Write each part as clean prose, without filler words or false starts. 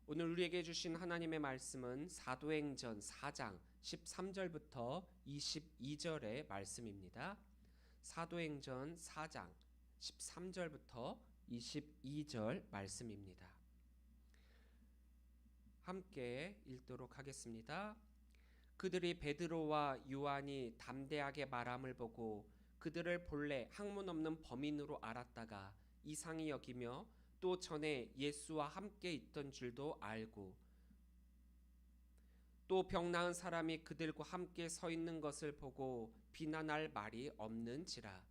오늘 우리에게 주신 하나님의 말씀은 사도행전 4장 13절부터 22절의 말씀입니다. 사도행전 4장 13절부터 22절 말씀입니다. 함께 읽도록 하겠습니다. 그들이 베드로와 요한이 담대하게 말함을 보고 그들을 본래 학문 없는 범인으로 알았다가 이상히 여기며 또 전에 예수와 함께 있던 줄도 알고 또 병 나은 사람이 그들과 함께 서 있는 것을 보고 비난할 말이 없는지라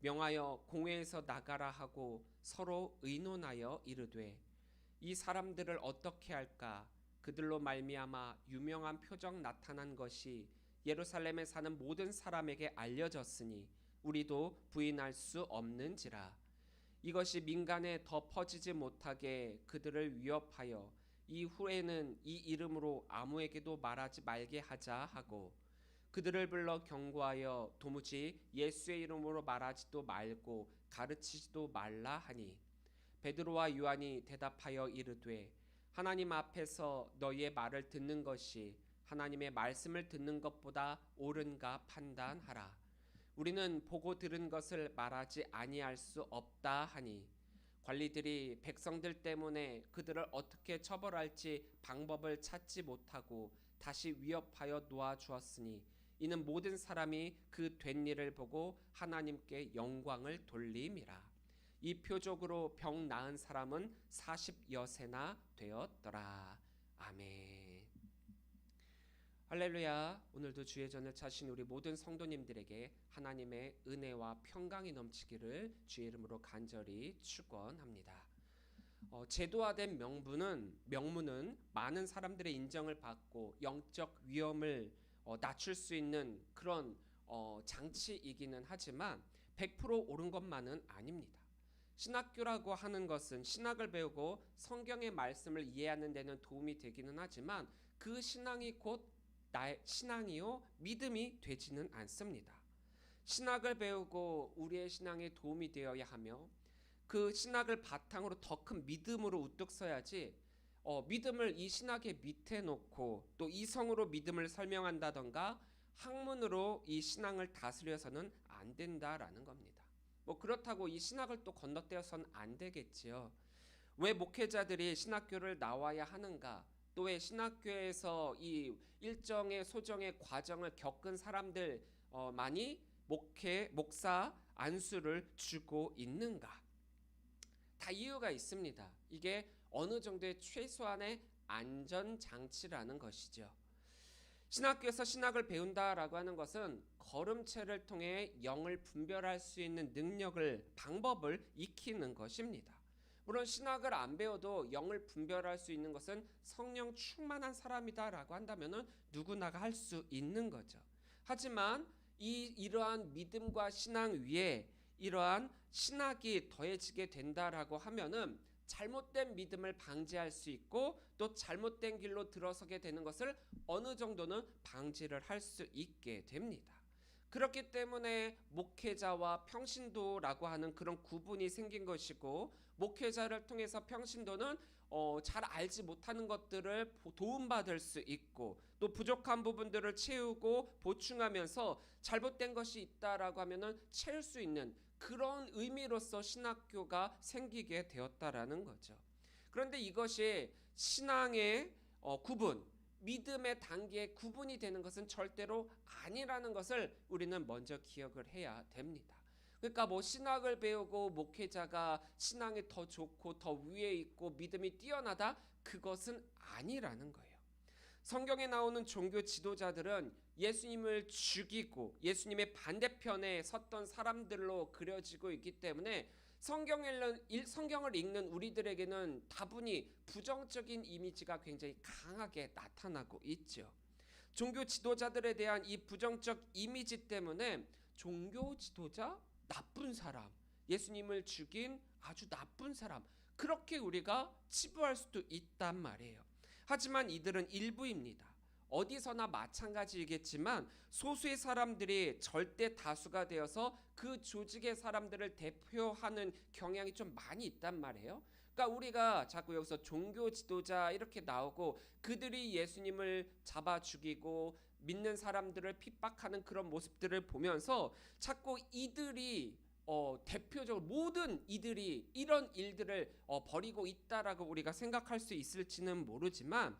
명하여 공회에서 나가라 하고 서로 의논하여 이르되 이 사람들을 어떻게 할까? 그들로 말미암아 유명한 표적 나타난 것이 예루살렘에 사는 모든 사람에게 알려졌으니 우리도 부인할 수 없는지라. 이것이 민간에 더 퍼지지 못하게 그들을 위협하여 이후에는 이 이름으로 아무에게도 말하지 말게 하자 하고 그들을 불러 경고하여 도무지 예수의 이름으로 말하지도 말고 가르치지도 말라 하니 베드로와 요한이 대답하여 이르되 하나님 앞에서 너희의 말을 듣는 것이 하나님의 말씀을 듣는 것보다 옳은가 판단하라. 우리는 보고 들은 것을 말하지 아니할 수 없다 하니 관리들이 백성들 때문에 그들을 어떻게 처벌할지 방법을 찾지 못하고 다시 위협하여 놓아 주었으니 이는 모든 사람이 그 된 일을 보고 하나님께 영광을 돌림이라. 이 표적으로 병 나은 사람은 40여세나 되었더라. 아멘. 할렐루야. 오늘도 주의 전을 찾으신 우리 모든 성도님들에게 하나님의 은혜와 평강이 넘치기를 주의 이름으로 간절히 축원합니다. 제도화된 명문은 많은 사람들의 인정을 받고 영적 위험을 낮출 수 있는 그런 장치이기는 하지만 100% 옳은 것만은 아닙니다. 신학교라고 하는 것은 신학을 배우고 성경의 말씀을 이해하는 데는 도움이 되기는 하지만 그 신앙이 곧 나의 신앙이요 믿음이 되지는 않습니다. 신학을 배우고 우리의 신앙에 도움이 되어야 하며 그 신학을 바탕으로 더 큰 믿음으로 우뚝 서야지 믿음을 이 신학의 밑에 놓고 또 이성으로 믿음을 설명한다던가 학문으로 이 신앙을 다스려서는 안 된다라는 겁니다. 그렇다고 이 신학을 또 건너뛰어서는 안 되겠지요. 왜 목회자들이 신학교를 나와야 하는가? 또 왜 신학교에서 이 일정의 소정의 과정을 겪은 사람들만이 목사 안수를 주고 있는가? 다 이유가 있습니다. 이게 어느 정도의 최소한의 안전장치라는 것이죠. 신학교에서 신학을 배운다라고 하는 것은 걸음체를 통해 영을 분별할 수 있는 방법을 익히는 것입니다. 물론 신학을 안 배워도 영을 분별할 수 있는 것은 성령 충만한 사람이다라고 한다면 누구나가 할 수 있는 거죠. 하지만 이러한 믿음과 신앙 위에 이러한 신학이 더해지게 된다라고 하면은 잘못된 믿음을 방지할 수 있고 또 잘못된 길로 들어서게 되는 것을 어느 정도는 방지를 할 수 있게 됩니다. 그렇기 때문에 목회자와 평신도라고 하는 그런 구분이 생긴 것이고 목회자를 통해서 평신도는 잘 알지 못하는 것들을 도움받을 수 있고 또 부족한 부분들을 채우고 보충하면서 잘못된 것이 있다라고 하면은 채울 수 있는 그런 의미로서 신학교가 생기게 되었다라는 거죠. 그런데 이것이 신앙의 구분, 믿음의 단계의 구분이 되는 것은 절대로 아니라는 것을 우리는 먼저 기억을 해야 됩니다. 그러니까 신학을 배우고 목회자가 신앙이 더 좋고 더 위에 있고 믿음이 뛰어나다 그것은 아니라는 거예요. 성경에 나오는 종교 지도자들은 예수님을 죽이고 예수님의 반대편에 섰던 사람들로 그려지고 있기 때문에 성경을 읽는 우리들에게는 다분히 부정적인 이미지가 굉장히 강하게 나타나고 있죠. 종교 지도자들에 대한 이 부정적 이미지 때문에 종교 지도자 나쁜 사람, 예수님을 죽인 아주 나쁜 사람 그렇게 우리가 치부할 수도 있단 말이에요. 하지만 이들은 일부입니다. 어디서나 마찬가지이겠지만 소수의 사람들이 절대 다수가 되어서 그 조직의 사람들을 대표하는 경향이 좀 많이 있단 말이에요. 그러니까 우리가 자꾸 여기서 종교 지도자 이렇게 나오고 그들이 예수님을 잡아 죽이고 믿는 사람들을 핍박하는 그런 모습들을 보면서 자꾸 이들이 대표적으로 모든 이들이 이런 일들을 벌이고 있다라고 우리가 생각할 수 있을지는 모르지만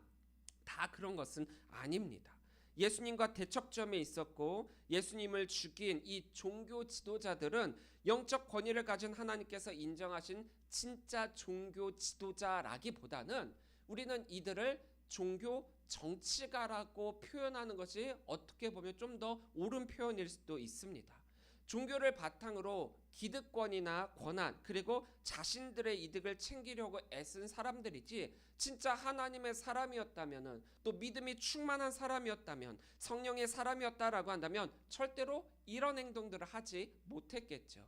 다 그런 것은 아닙니다. 예수님과 대척점에 있었고 예수님을 죽인 이 종교 지도자들은 영적 권위를 가진 하나님께서 인정하신 진짜 종교 지도자라기보다는 우리는 이들을 종교 정치가라고 표현하는 것이 어떻게 보면 좀 더 옳은 표현일 수도 있습니다. 종교를 바탕으로 기득권이나 권한 그리고 자신들의 이득을 챙기려고 애쓴 사람들이지 진짜 하나님의 사람이었다면 또 믿음이 충만한 사람이었다면 성령의 사람이었다라고 한다면 절대로 이런 행동들을 하지 못했겠죠.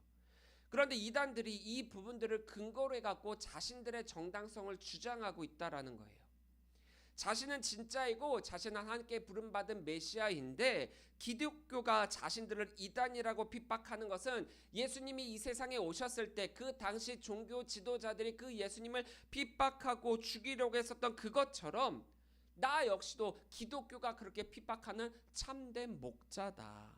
그런데 이단들이 이 부분들을 근거로 해갖고 자신들의 정당성을 주장하고 있다라는 거예요. 자신은 진짜이고 자신은 하나님께 부름받은 메시아인데 기독교가 자신들을 이단이라고 핍박하는 것은 예수님이 이 세상에 오셨을 때 그 당시 종교 지도자들이 그 예수님을 핍박하고 죽이려고 했었던 그것처럼 나 역시도 기독교가 그렇게 핍박하는 참된 목자다.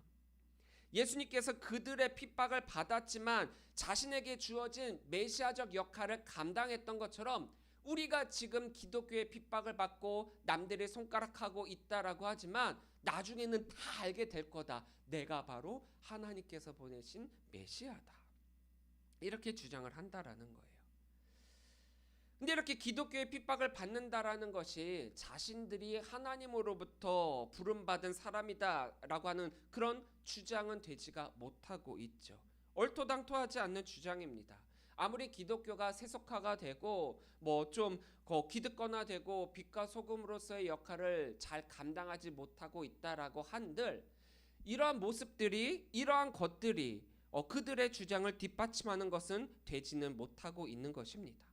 예수님께서 그들의 핍박을 받았지만 자신에게 주어진 메시아적 역할을 감당했던 것처럼 우리가 지금 기독교의 핍박을 받고 남들의 손가락하고 있다라고 하지만 나중에는 다 알게 될 거다. 내가 바로 하나님께서 보내신 메시아다. 이렇게 주장을 한다라는 거예요. 근데 이렇게 기독교의 핍박을 받는다라는 것이 자신들이 하나님으로부터 부름받은 사람이다라고 하는 그런 주장은 되지가 못하고 있죠. 얼토당토하지 않는 주장입니다. 아무리 기독교가 세속화가 되고 뭐 좀 기득권화되고 빛과 소금으로서의 역할을 잘 감당하지 못하고 있다라고 한들 이러한 모습들이 이러한 것들이 그들의 주장을 뒷받침하는 것은 되지는 못하고 있는 것입니다.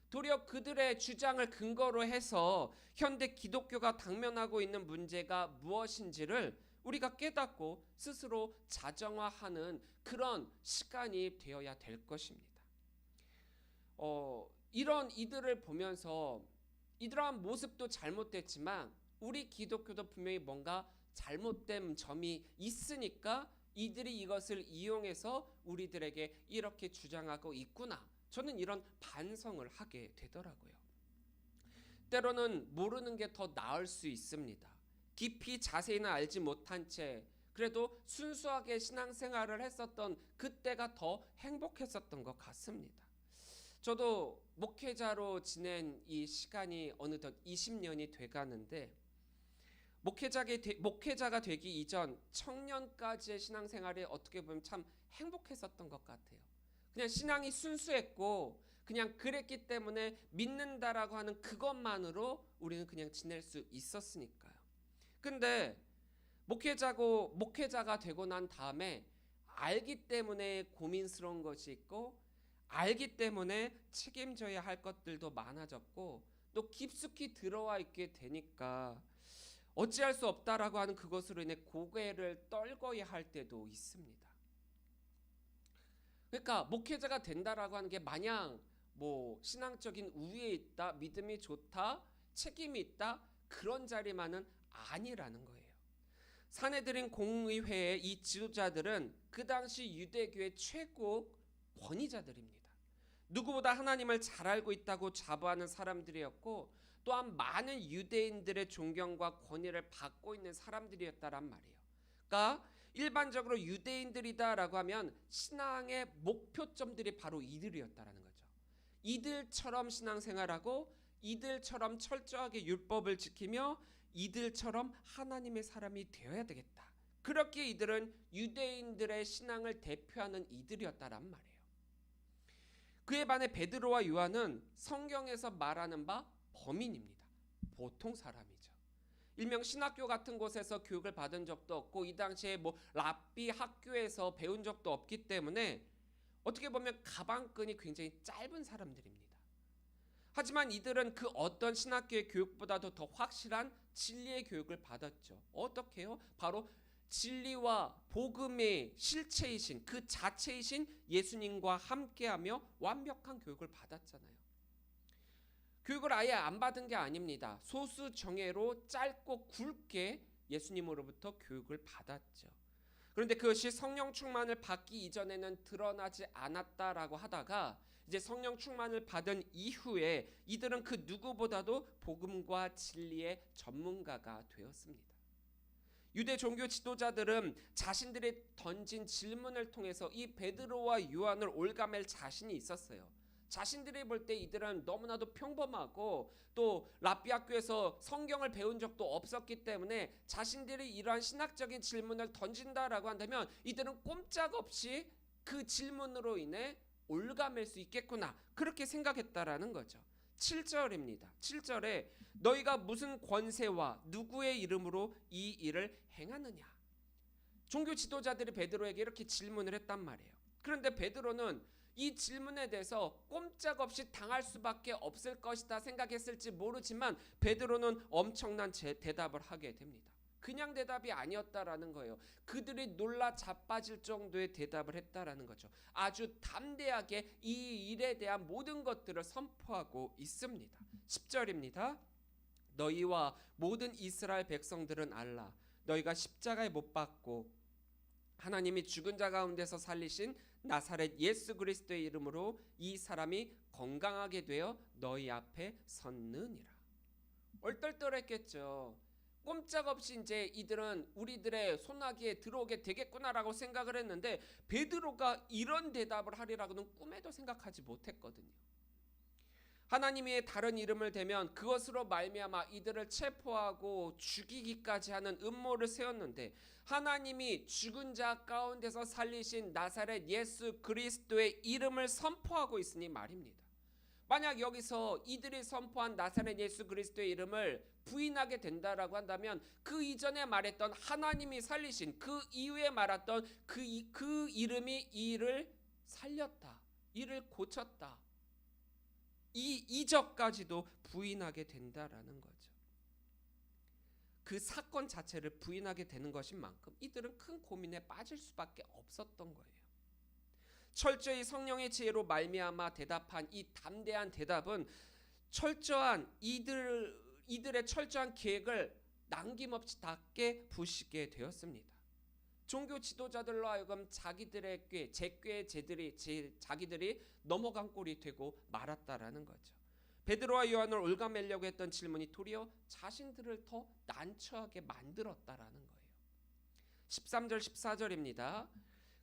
도리어 그들의 주장을 근거로 해서 현대 기독교가 당면하고 있는 문제가 무엇인지를 우리가 깨닫고 스스로 자정화하는 그런 시간이 되어야 될 것입니다. 이런 이들을 보면서 이러한 모습도 잘못됐지만 우리 기독교도 분명히 뭔가 잘못된 점이 있으니까 이들이 이것을 이용해서 우리들에게 이렇게 주장하고 있구나. 저는 이런 반성을 하게 되더라고요. 때로는 모르는 게 더 나을 수 있습니다. 깊이 자세히는 알지 못한 채 그래도 순수하게 신앙생활을 했었던 그때가 더 행복했었던 것 같습니다. 저도 목회자로 지낸 이 시간이 어느덧 20년이 돼가는데 목회자가 되기 이전 청년까지의 신앙생활이 어떻게 보면 참 행복했었던 것 같아요. 그냥 신앙이 순수했고 그냥 그랬기 때문에 믿는다라고 하는 그것만으로 우리는 그냥 지낼 수 있었으니까요. 근데 목회자가 되고 난 다음에 알기 때문에 고민스러운 것이 있고 알기 때문에 책임져야 할 것들도 많아졌고 또 깊숙이 들어와 있게 되니까 어찌할 수 없다라고 하는 그것으로 인해 고개를 떨궈야 할 때도 있습니다. 그러니까 목회자가 된다라고 하는 게 마냥 뭐 신앙적인 우위에 있다, 믿음이 좋다, 책임이 있다 그런 자리만은 아니라는 거예요. 사내들인 공의회의 이 지도자들은 그 당시 유대교의 최고 권위자들입니다. 누구보다 하나님을 잘 알고 있다고 자부하는 사람들이었고 또한 많은 유대인들의 존경과 권위를 받고 있는 사람들이었다란 말이에요. 그러니까 일반적으로 유대인들이다라고 하면 신앙의 목표점들이 바로 이들이었다라는 거죠. 이들처럼 신앙생활하고 이들처럼 철저하게 율법을 지키며 이들처럼 하나님의 사람이 되어야 되겠다. 그렇게 이들은 유대인들의 신앙을 대표하는 이들이었다란 말이에요. 그에 반해 베드로와 요한은 성경에서 말하는 바 범인입니다. 보통 사람이죠. 일명 신학교 같은 곳에서 교육을 받은 적도 없고 이 당시에 뭐 랍비 학교에서 배운 적도 없기 때문에 어떻게 보면 가방끈이 굉장히 짧은 사람들입니다. 하지만 이들은 그 어떤 신학교의 교육보다도 더 확실한 진리의 교육을 받았죠. 어떻게 해요? 바로 진리와 복음의 실체이신 그 자체이신 예수님과 함께하며 완벽한 교육을 받았잖아요. 교육을 아예 안 받은 게 아닙니다. 소수 정예로 짧고 굵게 예수님으로부터 교육을 받았죠. 그런데 그것이 성령 충만을 받기 이전에는 드러나지 않았다라고 하다가 이제 성령 충만을 받은 이후에 이들은 그 누구보다도 복음과 진리의 전문가가 되었습니다. 유대 종교 지도자들은 자신들이 던진 질문을 통해서 이 베드로와 요한을 올가맬 자신이 있었어요. 자신들이 볼 때 이들은 너무나도 평범하고 또 랍비 학교에서 성경을 배운 적도 없었기 때문에 자신들이 이러한 신학적인 질문을 던진다라고 한다면 이들은 꼼짝없이 그 질문으로 인해 올가맬 수 있겠구나, 그렇게 생각했다라는 거죠. 7절입니다. 7절에 너희가 무슨 권세와 누구의 이름으로 이 일을 행하느냐. 종교 지도자들이 베드로에게 이렇게 질문을 했단 말이에요. 그런데 베드로는 이 질문에 대해서 꼼짝없이 당할 수밖에 없을 것이다 생각했을지 모르지만 베드로는 엄청난 대답을 하게 됩니다. 그냥 대답이 아니었다라는 거예요. 그들이 놀라 자빠질 정도의 대답을 했다라는 거죠. 아주 담대하게 이 일에 대한 모든 것들을 선포하고 있습니다. 10절입니다. 너희와 모든 이스라엘 백성들은 알라. 너희가 십자가에 못 박고 하나님이 죽은 자 가운데서 살리신 나사렛 예수 그리스도의 이름으로 이 사람이 건강하게 되어 너희 앞에 섰느니라. 얼떨떨했겠죠. 꼼짝없이 이제 이들은 우리들의 손아귀에 들어오게 되겠구나라고 생각을 했는데 베드로가 이런 대답을 하리라고는 꿈에도 생각하지 못했거든요. 하나님의 다른 이름을 대면 그것으로 말미암아 이들을 체포하고 죽이기까지 하는 음모를 세웠는데 하나님이 죽은 자 가운데서 살리신 나사렛 예수 그리스도의 이름을 선포하고 있으니 말입니다. 만약 여기서 이들이 선포한 나사렛 예수 그리스도의 이름을 부인하게 된다라고 한다면 그 이전에 말했던 하나님이 살리신 그 이후에 말했던 그 이름이 이를 살렸다, 이를 고쳤다, 이 이적까지도 부인하게 된다라는 거죠. 그 사건 자체를 부인하게 되는 것인 만큼 이들은 큰 고민에 빠질 수밖에 없었던 거예요. 철저히 성령의 지혜로 말미암아 대답한 이 담대한 대답은 철저한 이들의 철저한 계획을 남김없이 다 깨부시게 되었습니다. 종교 지도자들로 하여금 자기들의 꾀, 자기들이 넘어간 꼴이 되고 말았다라는 거죠. 베드로와 요한을 올가매려고 했던 질문이 도리어 자신들을 더 난처하게 만들었다라는 거예요. 13절 14절입니다.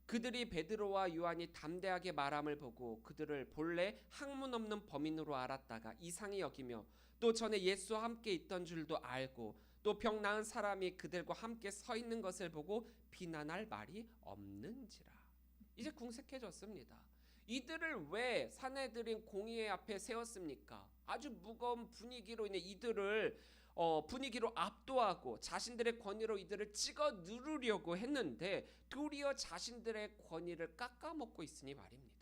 그들이 베드로와 요한이 담대하게 말함을 보고 그들을 본래 학문 없는 범인으로 알았다가 이상히 여기며 또 전에 예수와 함께 있던 줄도 알고 또 병 나은 사람이 그들과 함께 서 있는 것을 보고 비난할 말이 없는지라. 이제 궁색해졌습니다. 이들을 왜 산헤드린 공의회 앞에 세웠습니까? 아주 무거운 분위기로 인해 이들을 분위기로 압도하고 자신들의 권위로 이들을 찍어 누르려고 했는데 도리어 자신들의 권위를 깎아먹고 있으니 말입니다.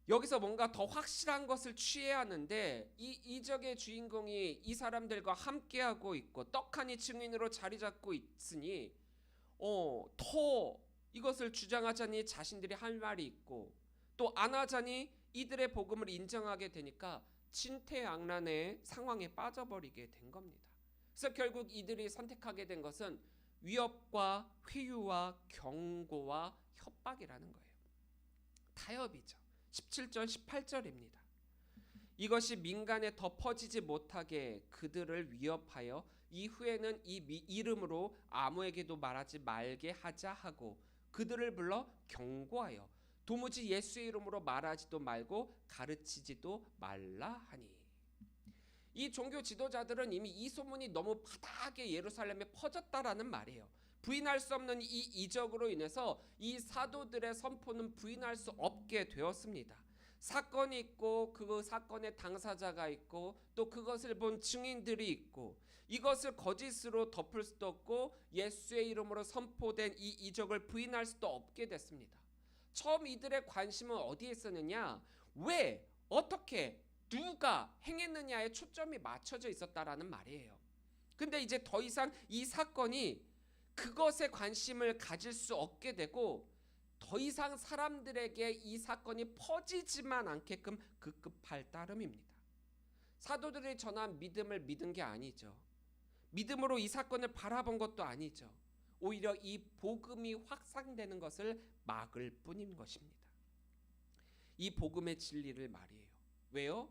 여기서 뭔가 더 확실한 것을 취해야 하는데 이 이적의 주인공이 이 사람들과 함께하고 있고 떡하니 증인으로 자리 잡고 있으니 더 이것을 주장하자니 자신들이 할 말이 있고 또 안 하자니 이들의 복음을 인정하게 되니까 진퇴양난의 상황에 빠져버리게 된 겁니다. 그래서 결국 이들이 선택하게 된 것은 위협과 회유와 경고와 협박이라는 거예요. 타협이죠. 17절 18절입니다. 이것이 민간에 더 퍼지지 못하게 그들을 위협하여 이후에는 이 이름으로 아무에게도 말하지 말게 하자 하고 그들을 불러 경고하여 도무지 예수의 이름으로 말하지도 말고 가르치지도 말라 하니. 이 종교 지도자들은 이미 이 소문이 너무 바닥에 예루살렘에 퍼졌다라는 말이에요. 부인할 수 없는 이 이적으로 인해서 이 사도들의 선포는 부인할 수 없게 되었습니다. 사건이 있고 그 사건의 당사자가 있고 또 그것을 본 증인들이 있고 이것을 거짓으로 덮을 수도 없고 예수의 이름으로 선포된 이 이적을 부인할 수도 없게 됐습니다. 처음 이들의 관심은 어디에 있었느냐? 왜, 어떻게, 누가 행했느냐에 초점이 맞춰져 있었다라는 말이에요. 근데 이제 더 이상 이 사건이 그것에 관심을 가질 수 없게 되고 더 이상 사람들에게 이 사건이 퍼지지만 않게끔 급급할 따름입니다. 사도들이 전한 믿음을 믿은 게 아니죠. 믿음으로 이 사건을 바라본 것도 아니죠. 오히려 이 복음이 확산되는 것을 막을 뿐인 것입니다. 이 복음의 진리를 말이에요. 왜요?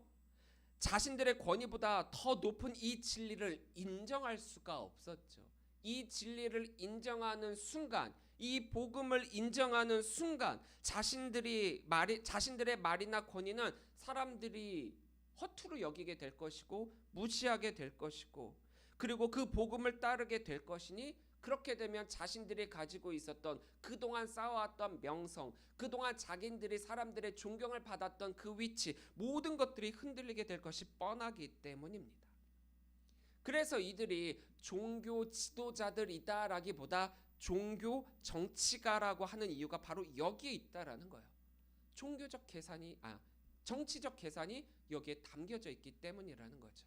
자신들의 권위보다 더 높은 이 진리를 인정할 수가 없었죠. 이 진리를 인정하는 순간, 이 복음을 인정하는 순간 자신들의 말이나 권위는 사람들이 허투루 여기게 될 것이고 무시하게 될 것이고, 그리고 그 복음을 따르게 될 것이니, 그렇게 되면 자신들이 가지고 있었던 그동안 쌓아왔던 명성, 그동안 자기들이 사람들의 존경을 받았던 그 위치, 모든 것들이 흔들리게 될 것이 뻔하기 때문입니다. 그래서 이들이 종교 지도자들이다라기보다 종교 정치가라고 하는 이유가 바로 여기에 있다라는 거예요. 정치적 계산이 여기에 담겨져 있기 때문이라는 거죠.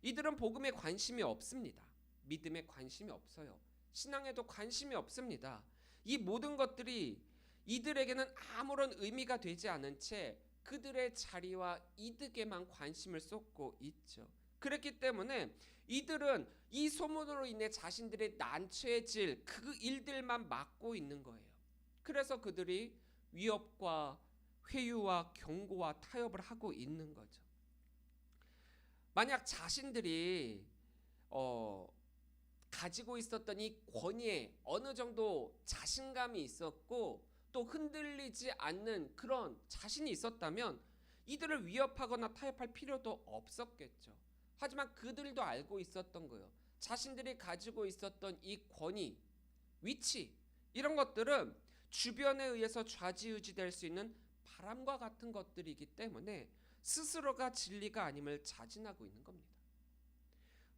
이들은 복음에 관심이 없습니다. 믿음에 관심이 없어요. 신앙에도 관심이 없습니다. 이 모든 것들이 이들에게는 아무런 의미가 되지 않은 채 그들의 자리와 이득에만 관심을 쏟고 있죠. 그렇기 때문에 이들은 이 소문으로 인해 자신들의 난처해질 그 일들만 막고 있는 거예요. 그래서 그들이 위협과 회유와 경고와 타협을 하고 있는 거죠. 만약 자신들이 가지고 있었던 이 권위에 어느 정도 자신감이 있었고 또 흔들리지 않는 그런 자신이 있었다면 이들을 위협하거나 타협할 필요도 없었겠죠. 하지만 그들도 알고 있었던 거예요. 자신들이 가지고 있었던 이 권위, 위치, 이런 것들은 주변에 의해서 좌지우지될 수 있는 바람과 같은 것들이기 때문에 스스로가 진리가 아님을 자진하고 있는 겁니다.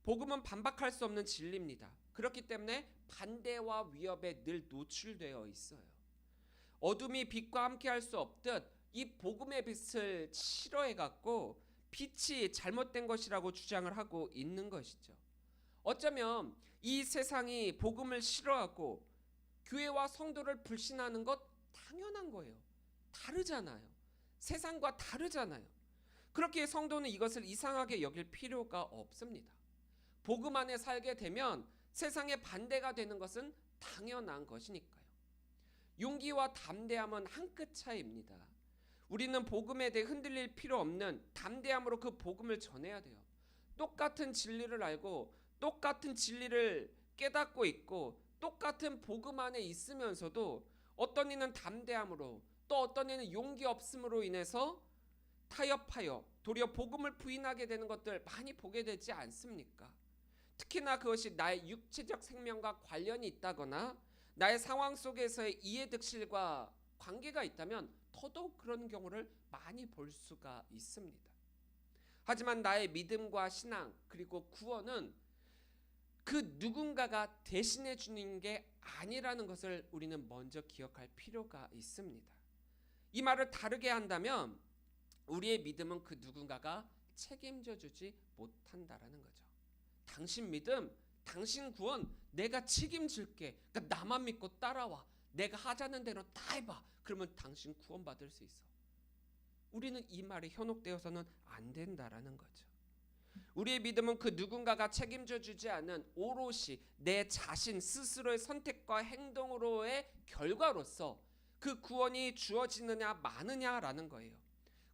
복음은 반박할 수 없는 진리입니다. 그렇기 때문에 반대와 위협에 늘 노출되어 있어요. 어둠이 빛과 함께 할 수 없듯 이 복음의 빛을 싫어해갖고 빛이 잘못된 것이라고 주장을 하고 있는 것이죠. 어쩌면 이 세상이 복음을 싫어하고 교회와 성도를 불신하는 것 당연한 거예요. 다르잖아요. 세상과 다르잖아요. 그렇기에 성도는 이것을 이상하게 여길 필요가 없습니다. 복음 안에 살게 되면 세상에 반대가 되는 것은 당연한 것이니까요. 용기와 담대함은 한 끗 차이입니다. 우리는 복음에 대해 흔들릴 필요 없는 담대함으로 그 복음을 전해야 돼요. 똑같은 진리를 알고 똑같은 진리를 깨닫고 있고 똑같은 복음 안에 있으면서도 어떤 이는 담대함으로 또 어떤 이는 용기 없음으로 인해서 타협하여 도리어 복음을 부인하게 되는 것들 많이 보게 되지 않습니까? 특히나 그것이 나의 육체적 생명과 관련이 있다거나 나의 상황 속에서의 이해득실과 관계가 있다면 더더욱 그런 경우를 많이 볼 수가 있습니다. 하지만 나의 믿음과 신앙 그리고 구원은 그 누군가가 대신해 주는 게 아니라는 것을 우리는 먼저 기억할 필요가 있습니다. 이 말을 다르게 한다면 우리의 믿음은 그 누군가가 책임져 주지 못한다라는 거죠. 당신 믿음, 당신 구원 내가 책임질게. 그러니까 나만 믿고 따라와. 내가 하자는 대로 다 해봐. 그러면 당신 구원받을 수 있어. 우리는 이 말이 현혹되어서는 안 된다라는 거죠. 우리의 믿음은 그 누군가가 책임져 주지 않은 오롯이 내 자신 스스로의 선택과 행동으로의 결과로서 그 구원이 주어지느냐 마느냐라는 거예요.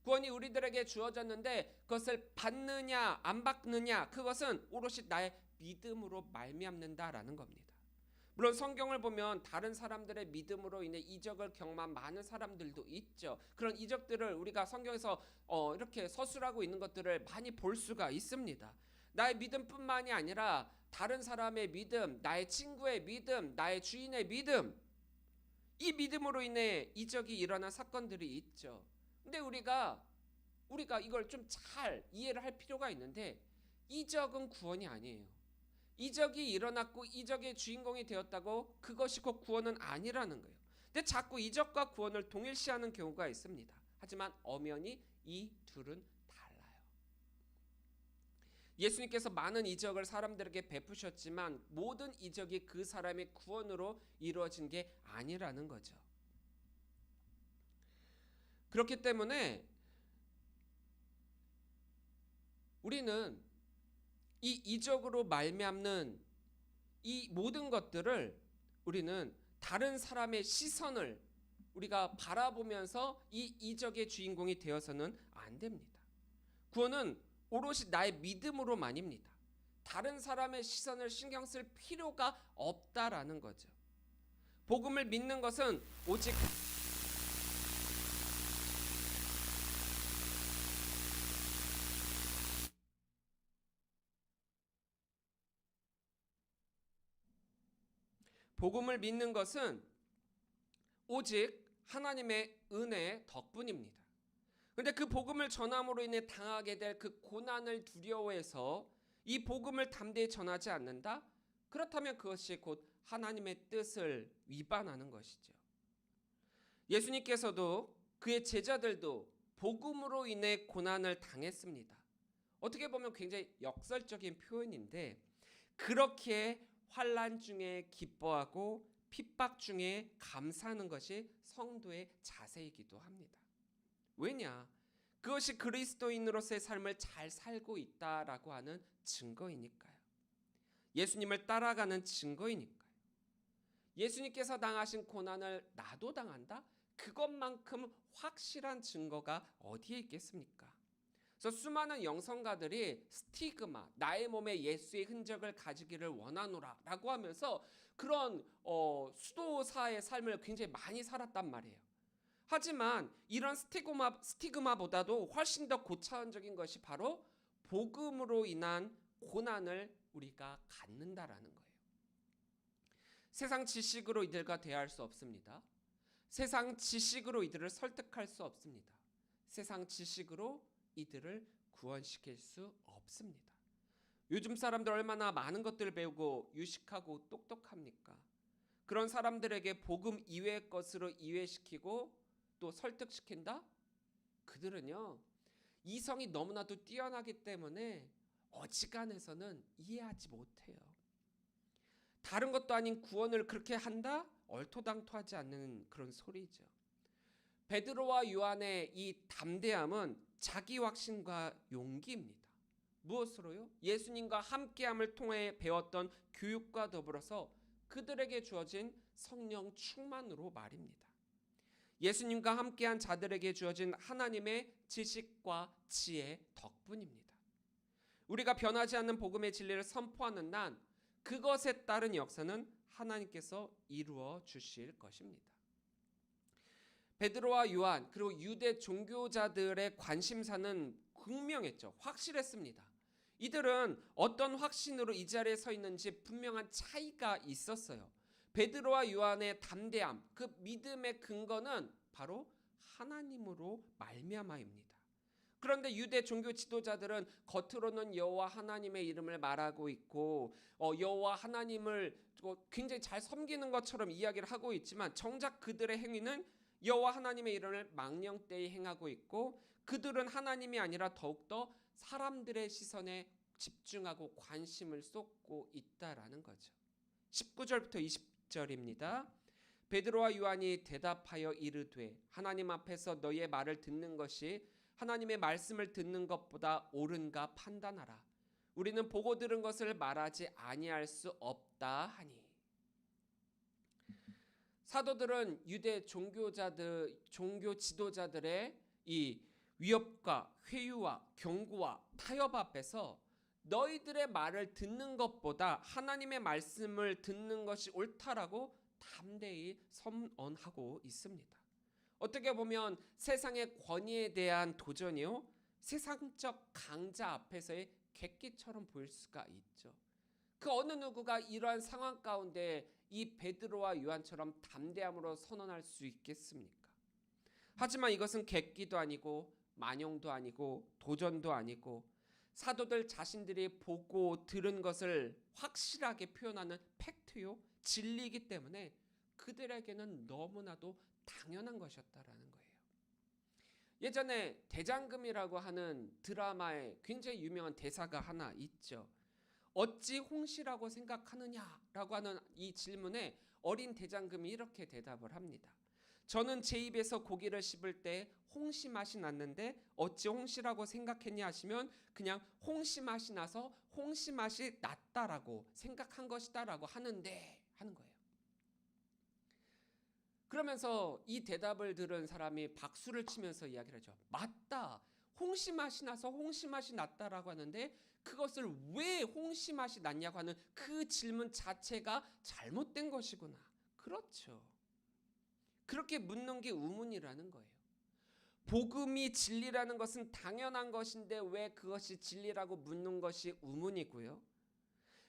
구원이 우리들에게 주어졌는데 그것을 받느냐 안 받느냐 그것은 오롯이 나의 믿음으로 말미암는다라는 겁니다. 물론 성경을 보면 다른 사람들의 믿음으로 인해 이적을 경험한 많은 사람들도 있죠. 그런 이적들을 우리가 성경에서 이렇게 서술하고 있는 것들을 많이 볼 수가 있습니다. 나의 믿음뿐만이 아니라 다른 사람의 믿음, 나의 친구의 믿음, 나의 주인의 믿음, 이 믿음으로 인해 이적이 일어난 사건들이 있죠. 근데 우리가 이걸 좀 잘 이해를 할 필요가 있는데 이적은 구원이 아니에요. 이적이 일어났고 이적의 주인공이 되었다고 그것이 곧 구원은 아니라는 거예요. 근데 자꾸 이적과 구원을 동일시하는 경우가 있습니다. 하지만 엄연히 이 둘은 달라요. 예수님께서 많은 이적을 사람들에게 베푸셨지만 모든 이적이 그 사람의 구원으로 이루어진 게 아니라는 거죠. 그렇기 때문에 우리는 이 이적으로 말미암는 이 모든 것들을 우리는 다른 사람의 시선을 우리가 바라보면서 이 이적의 주인공이 되어서는 안 됩니다. 구원은 오롯이 나의 믿음으로만입니다. 다른 사람의 시선을 신경 쓸 필요가 없다라는 거죠. 복음을 믿는 것은 오직 복음을 믿는 것은 오직 하나님의 은혜 덕분입니다. 그런데 그 복음을 전함으로 인해 당하게 될 그 고난을 두려워해서 이 복음을 담대히 전하지 않는다? 그렇다면 그것이 곧 하나님의 뜻을 위반하는 것이죠. 예수님께서도 그의 제자들도 복음으로 인해 고난을 당했습니다. 어떻게 보면 굉장히 역설적인 표현인데 그렇게 환난 중에 기뻐하고 핍박 중에 감사하는 것이 성도의 자세이기도 합니다. 왜냐? 그것이 그리스도인으로서의 삶을 잘 살고 있다라고 하는 증거이니까요. 예수님을 따라가는 증거이니까요. 예수님께서 당하신 고난을 나도 당한다? 그것만큼 확실한 증거가 어디에 있겠습니까? 그래서 수많은 영성가들이 스티그마, 나의 몸에 예수의 흔적을 가지기를 원하노라 라고 하면서 그런 수도사의 삶을 굉장히 많이 살았단 말이에요. 하지만 이런 스티그마보다도 훨씬 더 고차원적인 것이 바로 복음으로 인한 고난을 우리가 갖는다라는 거예요. 세상 지식으로 이들과 대화할 수 없습니다. 세상 지식으로 이들을 설득할 수 없습니다. 세상 지식으로 이들을 구원시킬 수 없습니다. 요즘 사람들 얼마나 많은 것들을 배우고 유식하고 똑똑합니까? 그런 사람들에게 복음 이외의 것으로 이해시키고 또 설득시킨다? 그들은요 이성이 너무나도 뛰어나기 때문에 어지간해서는 이해하지 못해요. 다른 것도 아닌 구원을 그렇게 한다? 얼토당토하지 않는 그런 소리죠. 베드로와 요한의 이 담대함은 자기 확신과 용기입니다. 무엇으로요? 예수님과 함께함을 통해 배웠던 교육과 더불어서 그들에게 주어진 성령 충만으로 말입니다. 예수님과 함께한 자들에게 주어진 하나님의 지식과 지혜 덕분입니다. 우리가 변하지 않는 복음의 진리를 선포하는 난 그것에 따른 역사는 하나님께서 이루어 주실 것입니다. 베드로와 요한 그리고 유대 종교자들의 관심사는 분명했죠. 확실했습니다. 이들은 어떤 확신으로 이 자리에 서 있는지 분명한 차이가 있었어요. 베드로와 요한의 담대함, 그 믿음의 근거는 바로 하나님으로 말미암아입니다. 그런데 유대 종교 지도자들은 겉으로는 여호와 하나님의 이름을 말하고 있고 여호와 하나님을 굉장히 잘 섬기는 것처럼 이야기를 하고 있지만 정작 그들의 행위는 여호와 하나님의 이름을 망령되이 행하고 있고 그들은 하나님이 아니라 더욱더 사람들의 시선에 집중하고 관심을 쏟고 있다라는 거죠. 19절부터 20절입니다. 베드로와 요한이 대답하여 이르되 하나님 앞에서 너희의 말을 듣는 것이 하나님의 말씀을 듣는 것보다 옳은가 판단하라. 우리는 보고 들은 것을 말하지 아니할 수 없다 하니. 사도들은 유대 종교 지도자들의 이 위협과 회유와 경고와 타협 앞에서 너희들의 말을 듣는 것보다 하나님의 말씀을 듣는 것이 옳다라고 담대히 선언하고 있습니다. 어떻게 보면 세상의 권위에 대한 도전이요 세상적 강자 앞에서의 객기처럼 보일 수가 있죠. 그 어느 누구가 이러한 상황 가운데 이 베드로와 요한처럼 담대함으로 선언할 수 있겠습니까? 하지만 이것은 객기도 아니고 만용도 아니고 도전도 아니고 사도들 자신들이 보고 들은 것을 확실하게 표현하는 팩트요 진리이기 때문에 그들에게는 너무나도 당연한 것이었다라는 거예요. 예전에 대장금이라고 하는 드라마에 굉장히 유명한 대사가 하나 있죠. 어찌 홍시라고 생각하느냐라고 하는 이 질문에 어린 대장금이 이렇게 대답을 합니다. 저는 제 입에서 고기를 씹을 때 홍시 맛이 났는데 어찌 홍시라고 생각했냐 하시면 그냥 홍시 맛이 나서 홍시 맛이 났다라고 생각한 것이다라고 하는 거예요. 그러면서 이 대답을 들은 사람이 박수를 치면서 이야기를 하죠. 맞다. 홍시 맛이 나서 홍시 맛이 났다라고 하는데 그것을 왜 홍시 맛이 났냐고 하는 그 질문 자체가 잘못된 것이구나. 그렇죠. 그렇게 묻는 게 우문이라는 거예요. 복음이 진리라는 것은 당연한 것인데 왜 그것이 진리라고 묻는 것이 우문이고요.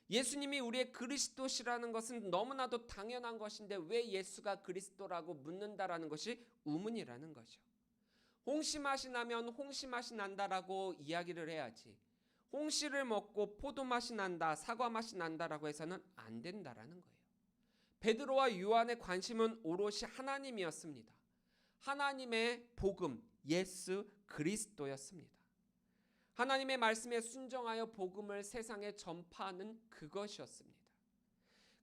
예수님이 우리의 그리스도시라는 것은 너무나도 당연한 것인데 왜 예수가 그리스도라고 묻는다라는 것이 우문이라는 거죠. 홍시 맛이 나면 홍시 맛이 난다라고 이야기를 해야지. 홍시를 먹고 포도 맛이 난다, 사과 맛이 난다라고 해서는 안 된다라는 거예요. 베드로와 요한의 관심은 오롯이 하나님이었습니다. 하나님의 복음, 예수 그리스도였습니다. 하나님의 말씀에 순종하여 복음을 세상에 전파하는 그것이었습니다.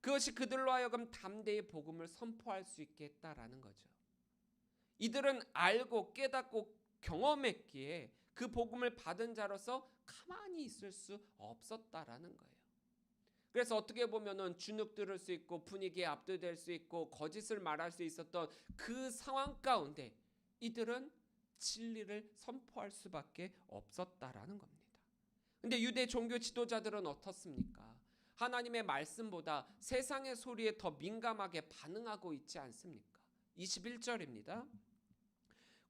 그것이 그들로 하여금 담대히 복음을 선포할 수 있게 했다라는 거죠. 이들은 알고 깨닫고 경험했기에 그 복음을 받은 자로서 가만히 있을 수 없었다라는 거예요. 그래서 어떻게 보면은 주눅 들을 수 있고 분위기에 압도될 수 있고 거짓을 말할 수 있었던 그 상황 가운데 이들은 진리를 선포할 수밖에 없었다라는 겁니다. 근데 유대 종교 지도자들은 어떻습니까? 하나님의 말씀보다 세상의 소리에 더 민감하게 반응하고 있지 않습니까? 21절입니다.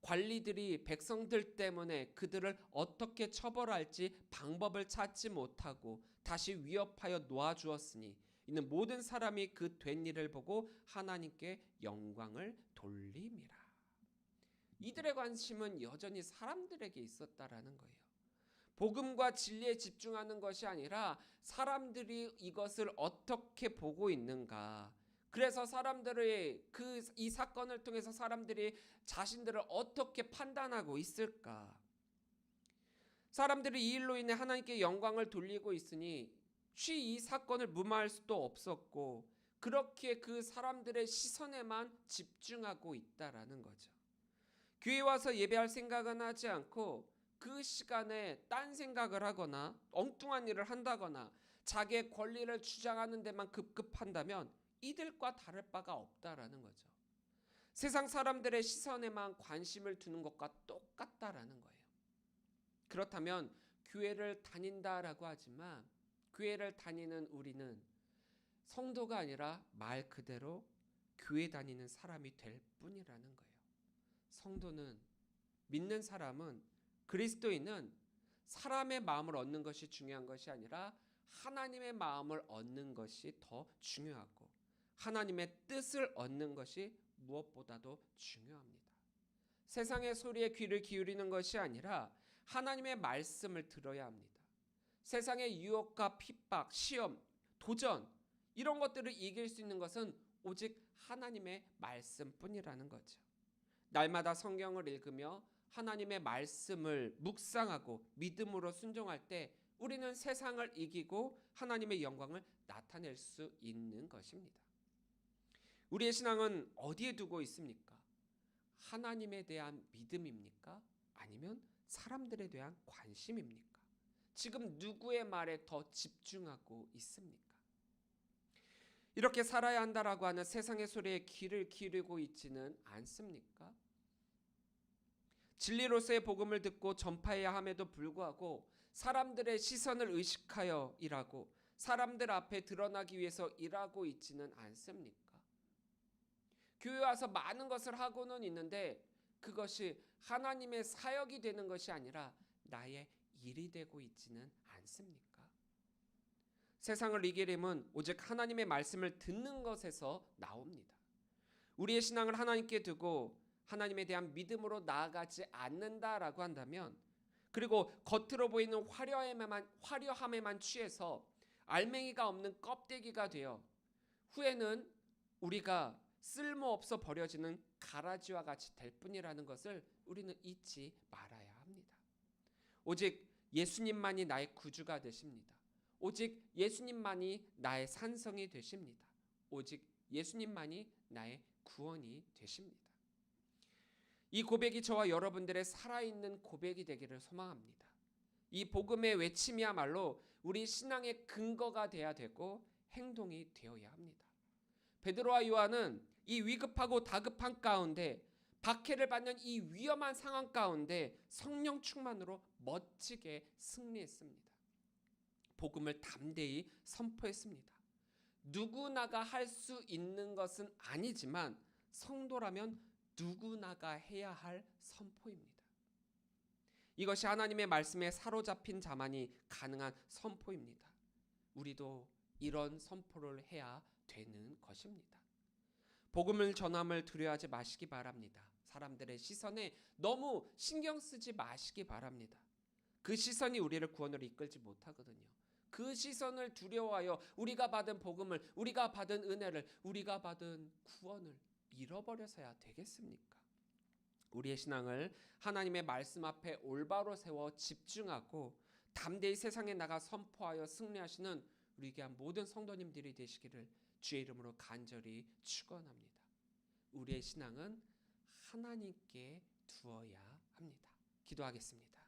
관리들이 백성들 때문에 그들을 어떻게 처벌할지 방법을 찾지 못하고 다시 위협하여 놓아주었으니 이는 모든 사람이 그 된 일을 보고 하나님께 영광을 돌림이라. 이들의 관심은 여전히 사람들에게 있었다라는 거예요. 복음과 진리에 집중하는 것이 아니라 사람들이 이것을 어떻게 보고 있는가. 그래서 사람들이 이 사건을 통해서 사람들이 자신들을 어떻게 판단하고 있을까? 사람들이 이 일로 인해 하나님께 영광을 돌리고 있으니 이 사건을 무마할 수도 없었고 그렇게 그 사람들의 시선에만 집중하고 있다라는 거죠. 교회 와서 예배할 생각은 하지 않고 그 시간에 딴 생각을 하거나 엉뚱한 일을 한다거나 자기의 권리를 주장하는 데만 급급한다면 이들과 다를 바가 없다라는 거죠. 세상 사람들의 시선에만 관심을 두는 것과 똑같다라는 거예요. 그렇다면 교회를 다닌다라고 하지만 교회를 다니는 우리는 성도가 아니라 말 그대로 교회 다니는 사람이 될 뿐이라는 거예요. 성도는, 믿는 사람은, 그리스도인은 사람의 마음을 얻는 것이 중요한 것이 아니라 하나님의 마음을 얻는 것이 더 중요하고 하나님의 뜻을 얻는 것이 무엇보다도 중요합니다. 세상의 소리에 귀를 기울이는 것이 아니라 하나님의 말씀을 들어야 합니다. 세상의 유혹과 핍박, 시험, 도전 이런 것들을 이길 수 있는 것은 오직 하나님의 말씀뿐이라는 거죠. 날마다 성경을 읽으며 하나님의 말씀을 묵상하고 믿음으로 순종할 때 우리는 세상을 이기고 하나님의 영광을 나타낼 수 있는 것입니다. 우리의 신앙은 어디에 두고 있습니까? 하나님에 대한 믿음입니까? 아니면 사람들에 대한 관심입니까? 지금 누구의 말에 더 집중하고 있습니까? 이렇게 살아야 한다라고 하는 세상의 소리에 귀를 기울이고 있지는 않습니까? 진리로서의 복음을 듣고 전파해야 함에도 불구하고 사람들의 시선을 의식하여 일하고 사람들 앞에 드러나기 위해서 일하고 있지는 않습니까? 교회 와서 많은 것을 하고는 있는데 그것이 하나님의 사역이 되는 것이 아니라 나의 일이 되고 있지는 않습니까? 세상을 이기려면 오직 하나님의 말씀을 듣는 것에서 나옵니다. 우리의 신앙을 하나님께 두고 하나님에 대한 믿음으로 나아가지 않는다라고 한다면 그리고 겉으로 보이는 화려함에만 취해서 알맹이가 없는 껍데기가 되어 후에는 우리가 쓸모없어 버려지는 가라지와 같이 될 뿐이라는 것을 우리는 잊지 말아야 합니다. 오직 예수님만이 나의 구주가 되십니다. 오직 예수님만이 나의 산성이 되십니다. 오직 예수님만이 나의 구원이 되십니다. 이 고백이 저와 여러분들의 살아있는 고백이 되기를 소망합니다. 이 복음의 외침이야말로 우리 신앙의 근거가 되어야 되고 행동이 되어야 합니다. 베드로와 요한은 이 위급하고 다급한 가운데 박해를 받는 이 위험한 상황 가운데 성령 충만으로 멋지게 승리했습니다. 복음을 담대히 선포했습니다. 누구나가 할 수 있는 것은 아니지만 성도라면 누구나가 해야 할 선포입니다. 이것이 하나님의 말씀에 사로잡힌 자만이 가능한 선포입니다. 우리도 이런 선포를 해야 되는 것입니다. 복음을 전함을 두려워하지 마시기 바랍니다. 사람들의 시선에 너무 신경 쓰지 마시기 바랍니다. 그 시선이 우리를 구원으로 이끌지 못하거든요. 그 시선을 두려워하여 우리가 받은 복음을, 우리가 받은 은혜를, 우리가 받은 구원을 잃어버려서야 되겠습니까? 우리의 신앙을 하나님의 말씀 앞에 올바로 세워 집중하고 담대히 세상에 나가 선포하여 승리하시는 우리 귀한 모든 성도님들이 되시기를 주의 이름으로 간절히 축원합니다. 우리의 신앙은 하나님께 두어야 합니다. 기도하겠습니다.